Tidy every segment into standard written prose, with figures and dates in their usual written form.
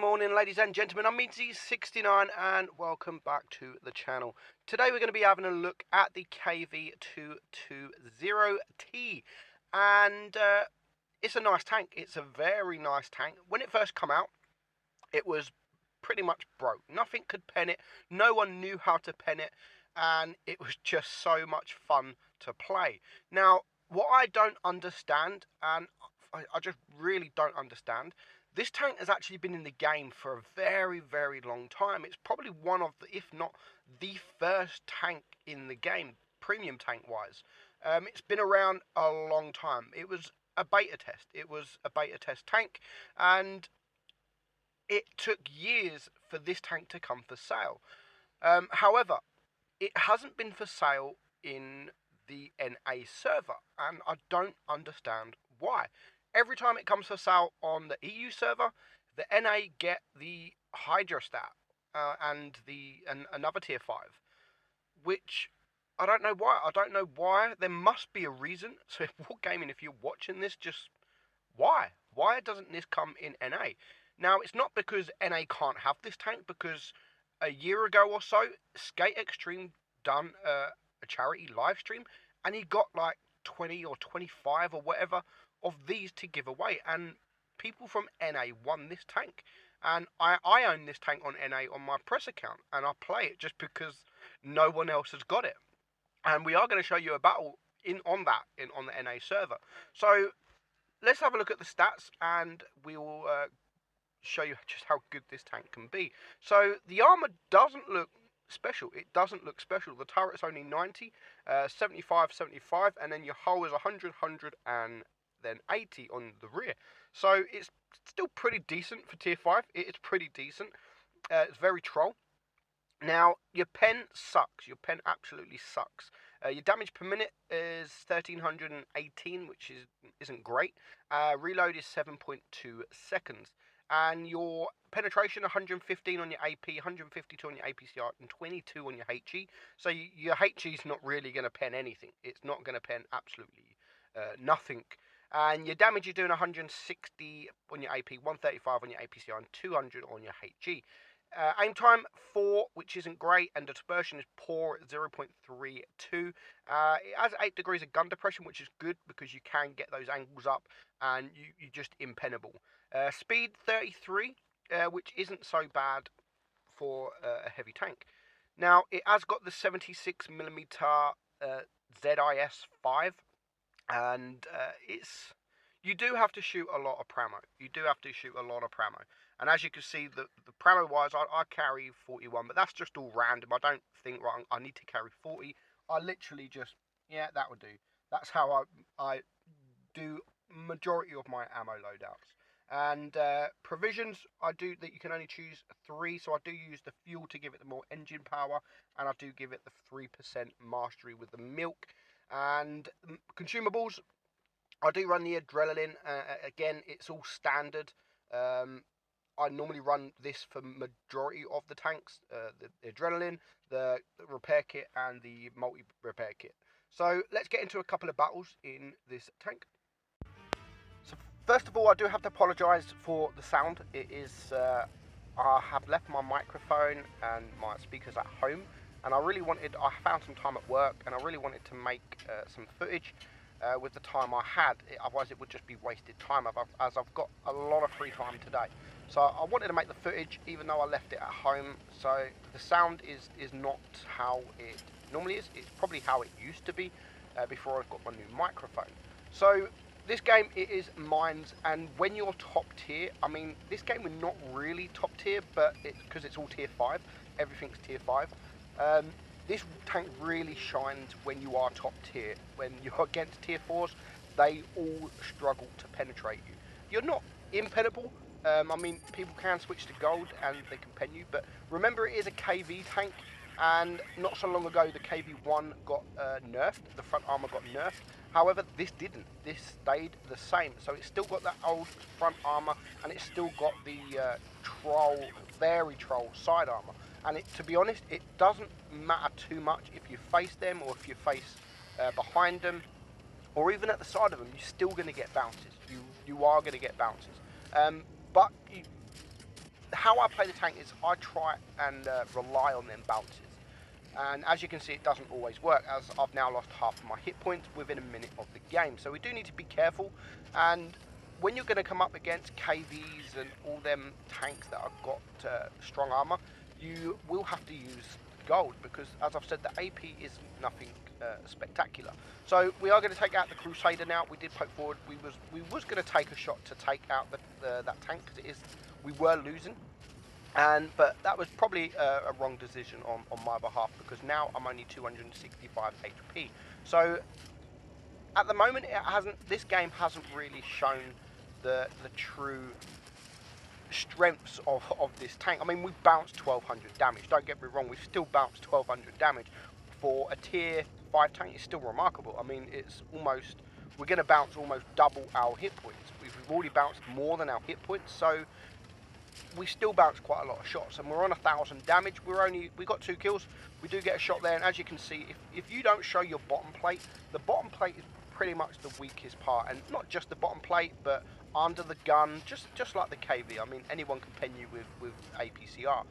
morning, ladies and gentlemen. I'm Meadsyreplays and welcome back to the channel. Today we're going to be having a look at the KV220T, and it's a nice tank. It's a very nice tank. When it first came out, it was pretty much broke. Nothing could pen it. No one knew how to pen it, and it was just so much fun to play. Now, what I don't understand, and I just really don't understand, this tank has actually been in the game for a very, very long time. It's probably one of the, if not the first tank in the game, premium tank wise. It's been around a long time. It was a beta test. It was a beta test tank, and it took years for this tank to come for sale. However, it hasn't been for sale in the NA server, and I don't understand why. Every time it comes for sale on the EU server, the NA get the Hydrostat and another tier 5, which I don't know why. I don't know why. There must be a reason. So if Wargaming, if you're watching this, just why? Why doesn't this come in NA? Now, it's not because NA can't have this tank, because a year ago or so, Skate Extreme done a charity live stream, and he got like 20 or 25 or whatever of these to give away, and people from NA won this tank, and I own this tank on NA on my press account, and I play it just because no one else has got it. And we are going to show you a battle on the NA server. So let's have a look at the stats, and we will show you just how good this tank can be. So the armor doesn't look special. It doesn't look special. The turret's only 90, 75, 75, and then your hull is 100, 100, and then 80 on the rear. So it's still pretty decent for tier 5. It is pretty decent. It's very troll. Now, your pen sucks. Your pen absolutely sucks. Your damage per minute is 1318, which isn't great. Reload is 7.2 seconds. And your penetration, 115 on your AP, 152 on your APCR, and 22 on your HE. So your HE is not really going to pen anything. It's not going to pen absolutely nothing. And your damage, you're doing 160 on your AP, 135 on your APCR, and 200 on your HG. Aim time 4, which isn't great, and dispersion is poor at 0.32. It has 8 degrees of gun depression, which is good because you can get those angles up, and you're just impenetrable. Speed 33, which isn't so bad for a heavy tank. Now, it has got the 76mm ZIS-5, and you do have to shoot a lot of pramo. You do have to shoot a lot of pramo. And as you can see, the pramo wise, I carry 41, but that's just all random. I don't think, right, I need to carry 40. I literally just, yeah, that would do. That's how I do majority of my ammo loadouts. And provisions, I do that you can only choose 3, so I do use the fuel to give it the more engine power, and I do give it the 3% mastery with the milk. And consumables, I do run the adrenaline. Again, it's all standard. I normally run this for majority of the tanks, the adrenaline, the repair kit, and the multi-repair kit. So let's get into a couple of battles in this tank. So first of all, I do have to apologise for the sound. It is, I have left my microphone and my speakers at home, and I found some time at work, and I really wanted to make some footage with the time I had. Otherwise it would just be wasted time, as I've got a lot of free time today. So I wanted to make the footage even though I left it at home. So the sound is not how it normally is. It's probably how it used to be before I got my new microphone. So this game, it is mines, and when you're top tier, I mean, this game we're not really top tier, but because it's all tier 5, everything's tier 5. This tank really shines when you are top tier. When you're against tier 4s, they all struggle to penetrate you. You're not impenetrable. I mean, people can switch to gold and they can pen you, but remember, it is a KV tank, and not so long ago the KV1 got nerfed, the front armor got nerfed. However, this didn't. This stayed the same. So it's still got that old front armor, and it's still got the very troll side armor. And to be honest, it doesn't matter too much if you face them, or if you face behind them, or even at the side of them. You're still going to get bounces. You are going to get bounces. But how I play the tank is I try and rely on them bounces. And as you can see, it doesn't always work, as I've now lost half of my hit points within a minute of the game. So we do need to be careful. And when you're going to come up against KVs and all them tanks that have got strong armor, you will have to use gold, because as I've said, the AP is nothing spectacular. So we are going to take out the Crusader now. We did poke forward. We was going to take a shot to take out that tank, because we were losing. But that was probably a wrong decision on my behalf, because now I'm only 265 HP. So at the moment, this game hasn't really shown the true strengths of this tank. I mean, we bounced 1200 damage. Don't get me wrong, we've still bounced 1200 damage for a tier 5 tank. It's still remarkable. I mean, we're going to bounce almost double our hit points. We've already bounced more than our hit points, so we still bounce quite a lot of shots, and we're on 1000 damage. We got 2 kills. We do get a shot there, and as you can see, if you don't show your bottom plate, the bottom plate is pretty much the weakest part, and not just the bottom plate, but under the gun, just like the KV. I mean, anyone can pen you with APCR.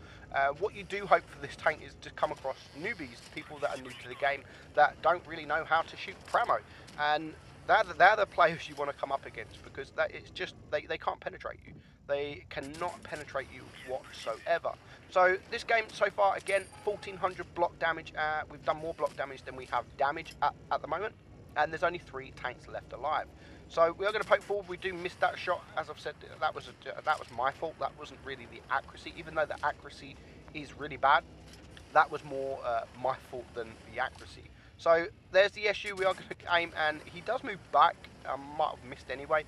What you do hope for this tank is to come across newbies, people that are new to the game, that don't really know how to shoot Pramo, and they're the players you want to come up against, because it's just they can't penetrate you. They cannot penetrate you whatsoever. So this game so far, again, 1400 block damage. We've done more block damage than we have damage at the moment, and there's only 3 tanks left alive. So we are going to poke forward. We do miss that shot. As I've said, that was my fault. That wasn't really the accuracy, even though the accuracy is really bad. That was more my fault than the accuracy. So there's the issue. We are going to aim, and he does move back. I might have missed anyway,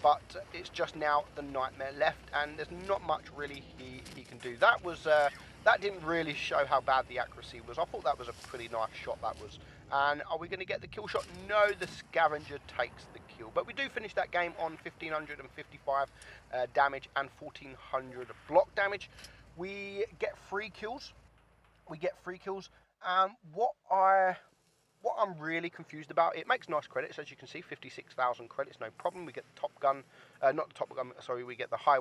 but it's just now the Nightmare left, and there's not much really he can do. That didn't really show how bad the accuracy was. I thought that was a pretty nice shot, that was. And are we going to get the kill shot? No, the Scavenger takes the kill. But we do finish that game on 1555 damage and 1400 block damage. We get 3 kills. What I'm really confused about, it makes nice credits, as you can see, 56,000 credits, no problem. We get the Top Gun, not the Top Gun, sorry, we get the high,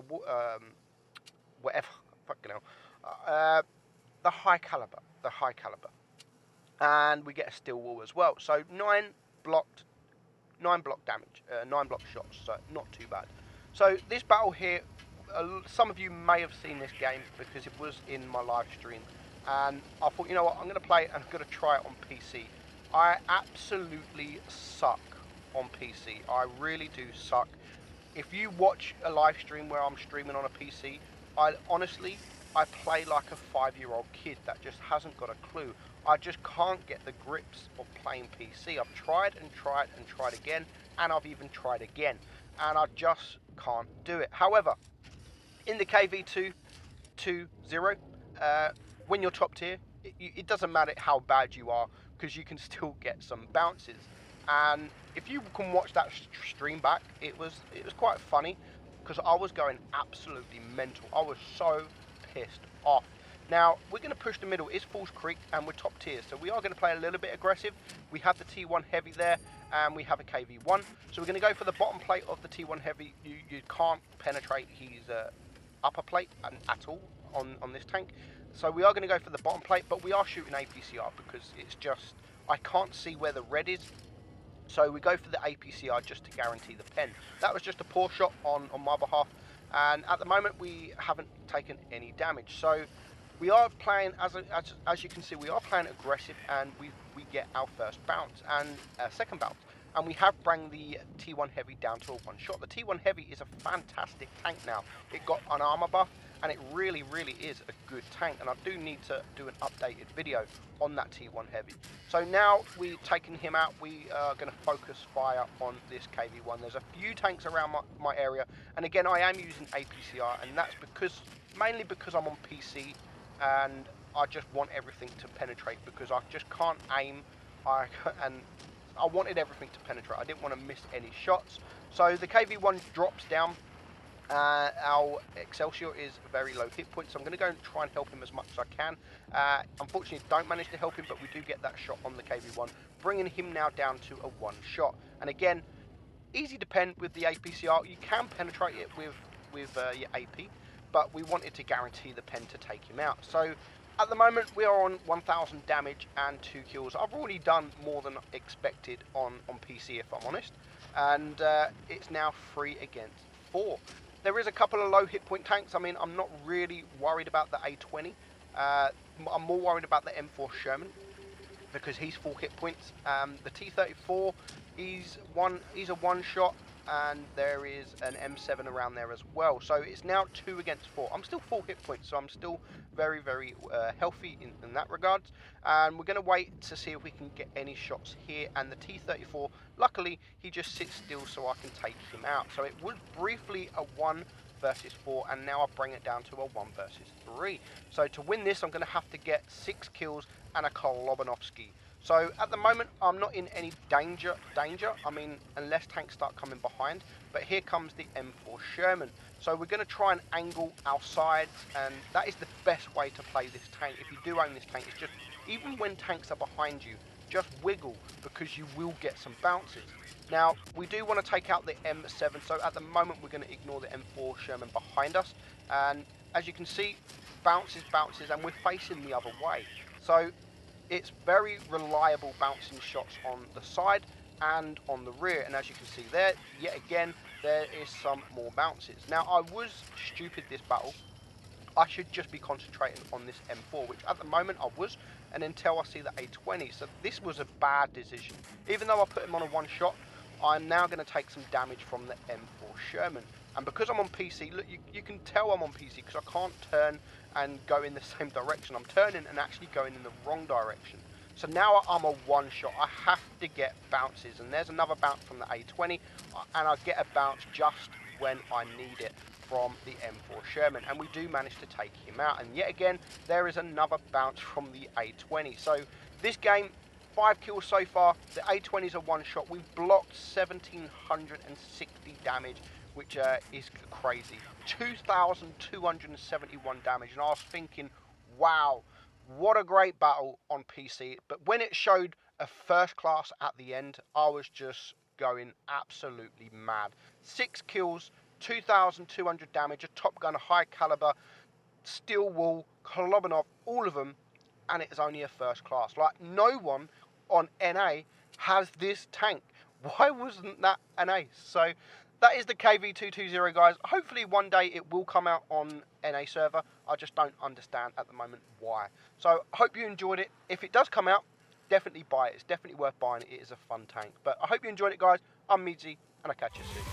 whatever, fucking hell, the high caliber, and we get a steel wall as well. So 9 block damage, 9 block shots, so not too bad. So this battle here, some of you may have seen this game because it was in my live stream, and I thought, you know what, I'm going to play it and I'm going to try it on PC. I absolutely suck on PC. I really do suck. If you watch a live stream where I'm streaming on a PC, I play like a 5-year-old kid that just hasn't got a clue. I just can't get the grips of playing PC. I've tried and tried and tried again, and I've even tried again, and I just can't do it. However, in the KV 2.0, when you're top tier, it doesn't matter how bad you are, because you can still get some bounces. And if you can watch that stream back, it was quite funny, because I was going absolutely mental. I was so pissed off. Now we're going to push the middle. It's Falls Creek and we're top tier, so we are going to play a little bit aggressive. We have the T1 Heavy there, and we have a KV1, so we're going to go for the bottom plate of the T1 Heavy. You can't penetrate his upper plate at all on this tank, so we are going to go for the bottom plate, but we are shooting APCR because it's just, I can't see where the red is. So we go for the APCR just to guarantee the pen. That was just a poor shot on my behalf, and at the moment we haven't taken any damage. So we are playing, as you can see, we are playing aggressive, and we get our first bounce and second bounce. And we have brought the T1 Heavy down to a 1 shot. The T1 Heavy is a fantastic tank now. It got an armor buff, and it really, really is a good tank. And I do need to do an updated video on that T1 Heavy. So now we've taken him out, we are going to focus fire on this KV1. There's a few tanks around my area, and again, I am using APCR, and that's mainly because I'm on PC, and I just want everything to penetrate, because I just can't aim, and I wanted everything to penetrate. I didn't want to miss any shots. So the KV1 drops down. Our Excelsior is very low hit points, so I'm going to go and try and help him as much as I can. Unfortunately, don't manage to help him, but we do get that shot on the KV1, bringing him now down to a 1 shot. And again, easy to pen with the APCR. You can penetrate it with your AP, but we wanted to guarantee the pen to take him out. So at the moment we are on 1000 damage and 2 kills. I've already done more than expected on PC, if I'm honest, and it's now 3 against 4. There is a couple of low hit point tanks. I mean, I'm not really worried about the A20. I'm more worried about the M4 Sherman, because he's 4 hit points. The T-34, he's a one shot, and there is an M7 around there as well. So it's now 2 against 4. I'm still 4 hit points, so I'm still very, very healthy in that regard. And we're going to wait to see if we can get any shots here. And the T-34, luckily, he just sits still so I can take him out. So it was briefly a 1 versus 4, and now I bring it down to a 1 versus 3. So to win this, I'm going to have to get 6 kills and a Kolobanovsky. So at the moment, I'm not in any danger. I mean, unless tanks start coming behind. But here comes the M4 Sherman. So we're going to try and angle our sides, and that is the best way to play this tank. If you do own this tank, it's just, even when tanks are behind you, just wiggle, because you will get some bounces. Now, we do want to take out the M7, so at the moment we're going to ignore the M4 Sherman behind us. And as you can see, bounces, and we're facing the other way. So it's very reliable bouncing shots on the side and on the rear. And as you can see there, yet again, there is some more bounces. Now, I was stupid this battle. I should just be concentrating on this M4, which at the moment I was, and until I see the A20. So this was a bad decision. Even though I put him on a one shot, I'm now going to take some damage from the M4 Sherman. And because I'm on PC, look, you can tell I'm on PC because I can't turn and go in the same direction. I'm turning and actually going in the wrong direction. So now I'm a one shot. I have to get bounces. And there's another bounce from the A20. And I get a bounce just when I need it from the M4 Sherman. And we do manage to take him out. And yet again, there is another bounce from the A20. So this game, 5 kills so far. The A20 is a one shot. We've blocked 1760 damage, which is crazy. 2,271 damage. And I was thinking, wow, what a great battle on PC. But when it showed a first class at the end, I was just going absolutely mad. 6 kills, 2,200 damage, a top gun, a high caliber, steel wall, Kolobanov, all of them, and it's only a first class. Like, no one on NA has this tank. Why wasn't that an ace? So that is the KV220, guys. Hopefully one day it will come out on NA server. I just don't understand at the moment why. So I hope you enjoyed it. If it does come out, definitely buy it. It's definitely worth buying it. It is a fun tank. But I hope you enjoyed it, guys. I'm Meadsy, and I'll catch you soon.